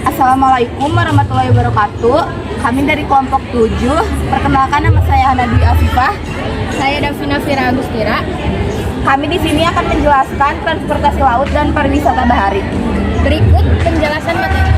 Assalamualaikum warahmatullahi wabarakatuh. Kami dari kelompok 7. Perkenalkan, nama saya Hana Dwi Afifah. Saya Davina Fira Agustira. Kami di sini akan menjelaskan transportasi laut dan pariwisata bahari. Berikut penjelasan materi.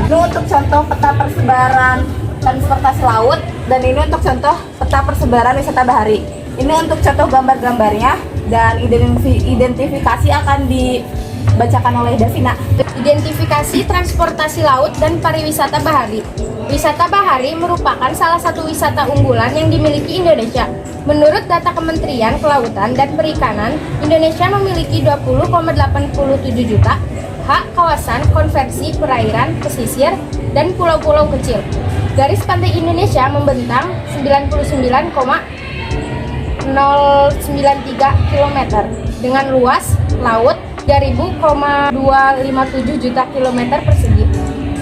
Ini untuk contoh peta persebaran transportasi laut dan ini untuk contoh peta persebaran wisata bahari. Ini untuk contoh gambar-gambarnya dan identifikasi akan dibacakan oleh Davina. Identifikasi transportasi laut dan pariwisata bahari. Wisata bahari merupakan salah satu wisata unggulan yang dimiliki Indonesia. Menurut data Kementerian Kelautan dan Perikanan, Indonesia memiliki 20,87 juta hak kawasan konversi perairan, pesisir, dan pulau-pulau kecil. Garis pantai Indonesia membentang 99,093 km dengan luas laut 3.257 juta kilometer persegi.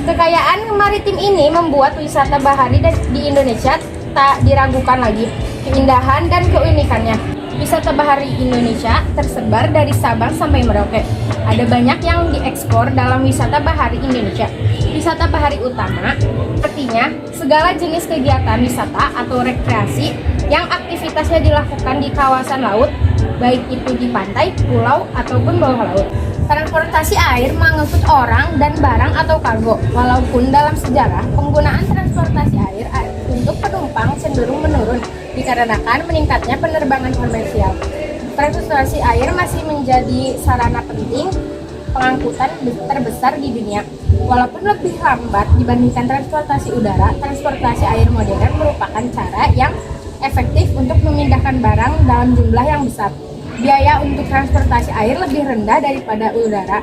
Kekayaan maritim ini membuat wisata bahari di Indonesia tak diragukan lagi keindahan dan keunikannya. Wisata bahari Indonesia tersebar dari Sabang sampai Merauke. Ada banyak yang diekspor dalam wisata bahari Indonesia. Wisata bahari utama artinya segala jenis kegiatan wisata atau rekreasi yang aktivitasnya dilakukan di kawasan laut, baik itu di pantai, pulau, ataupun bawah laut. Transportasi air mengangkut orang dan barang atau kargo. Walaupun dalam sejarah penggunaan transportasi air untuk penumpang cenderung menurun dikarenakan meningkatnya penerbangan komersial. Transportasi air masih menjadi sarana penting pengangkutan terbesar di dunia. Walaupun lebih lambat dibandingkan transportasi udara, transportasi air modern merupakan cara yang efektif untuk memindahkan barang dalam jumlah yang besar. Biaya untuk transportasi air lebih rendah daripada udara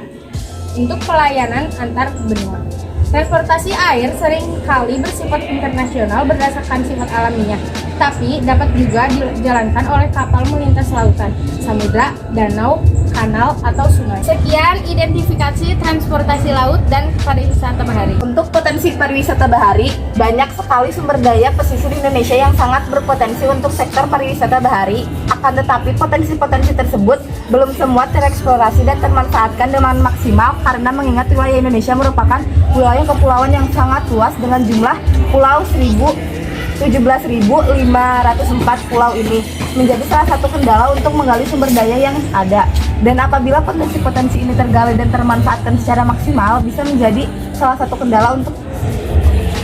untuk pelayanan antar benua. Transportasi air seringkali bersifat internasional berdasarkan sifat alaminya, tapi dapat juga dijalankan oleh kapal melintas lautan, samudra, danau, kanal, atau sungai. Sekian identifikasi transportasi laut dan pariwisata bahari. Untuk potensi pariwisata bahari, banyak sekali sumber daya pesisir Indonesia yang sangat berpotensi untuk sektor pariwisata bahari. Akan tetapi potensi-potensi tersebut belum semua tereksplorasi dan termanfaatkan dengan maksimal karena mengingat wilayah Indonesia merupakan wilayah kepulauan yang sangat luas dengan jumlah pulau 17.504 pulau ini menjadi salah satu kendala untuk menggali sumber daya yang ada. Dan apabila potensi-potensi ini tergali dan termanfaatkan secara maksimal, bisa menjadi salah satu kendala untuk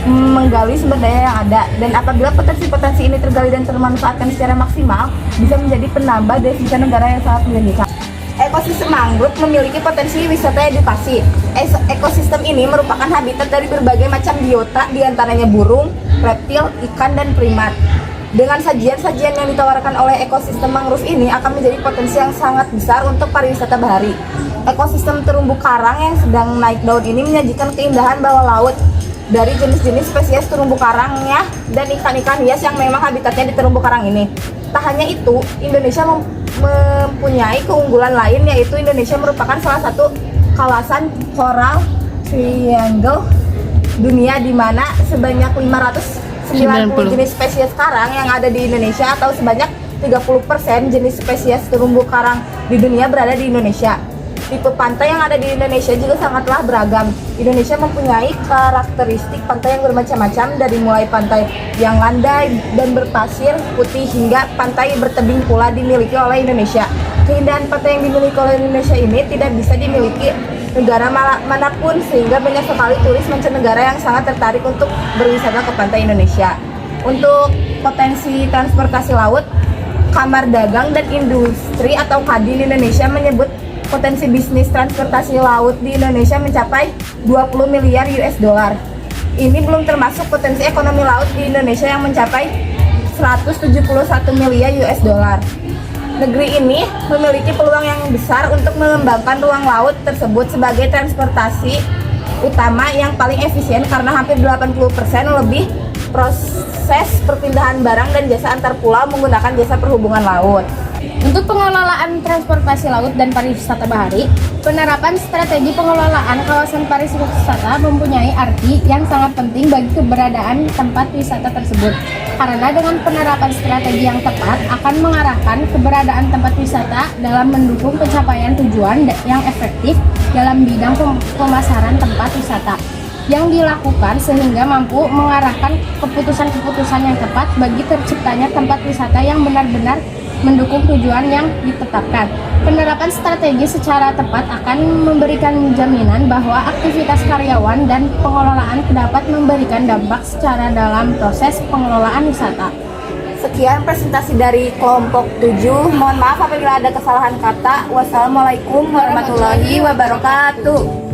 menggali sumber daya yang ada. Dan apabila potensi-potensi ini tergali dan termanfaatkan secara maksimal, bisa menjadi penambah devisa negara yang sangat menjanjikan. Ekosistem mangrove memiliki potensi wisata edukasi. Ekosistem ini merupakan habitat dari berbagai macam biota, diantaranya burung, reptil, ikan, dan primat. Dengan sajian-sajian yang ditawarkan oleh ekosistem mangrove ini akan menjadi potensi yang sangat besar untuk pariwisata bahari. Ekosistem terumbu karang yang sedang naik daun ini menyajikan keindahan bawah laut dari jenis-jenis spesies terumbu karangnya dan ikan-ikan hias yang memang habitatnya di terumbu karang ini. Tak hanya itu, Indonesia mempunyai keunggulan lain, yaitu Indonesia merupakan salah satu kawasan coral triangle dunia di mana sebanyak 590 jenis spesies karang yang ada di Indonesia atau sebanyak 30% jenis spesies terumbu karang di dunia berada di Indonesia. Tipe pantai yang ada di Indonesia juga sangatlah beragam. Indonesia mempunyai karakteristik pantai yang bermacam-macam, dari mulai pantai yang landai dan berpasir putih hingga pantai bertebing pula dimiliki oleh Indonesia. Keindahan pantai yang dimiliki oleh Indonesia ini tidak bisa dimiliki negara manapun, sehingga banyak sekali turis mancanegara yang sangat tertarik untuk berwisata ke pantai Indonesia. Untuk potensi transportasi laut, Kamar Dagang dan Industri atau KADI Indonesia menyebut potensi bisnis transportasi laut di Indonesia mencapai 20 miliar US dollar. Ini belum termasuk potensi ekonomi laut di Indonesia yang mencapai 171 miliar US dollar. Negeri ini memiliki peluang yang besar untuk mengembangkan ruang laut tersebut sebagai transportasi utama yang paling efisien karena hampir 80% lebih proses perpindahan barang dan jasa antar pulau menggunakan jasa perhubungan laut. Untuk pengelolaan transportasi laut dan pariwisata bahari, penerapan strategi pengelolaan kawasan pariwisata mempunyai arti yang sangat penting bagi keberadaan tempat wisata tersebut. Karena dengan penerapan strategi yang tepat akan mengarahkan keberadaan tempat wisata dalam mendukung pencapaian tujuan yang efektif dalam bidang pemasaran tempat wisata yang dilakukan sehingga mampu mengarahkan keputusan-keputusan yang tepat bagi terciptanya tempat wisata yang benar-benar mendukung tujuan yang ditetapkan. Penerapan strategi secara tepat akan memberikan jaminan bahwa aktivitas karyawan dan pengelolaan dapat memberikan dampak secara dalam proses pengelolaan wisata. Sekian presentasi dari kelompok 7. Mohon maaf apabila ada kesalahan kata. Wassalamualaikum warahmatullahi wabarakatuh.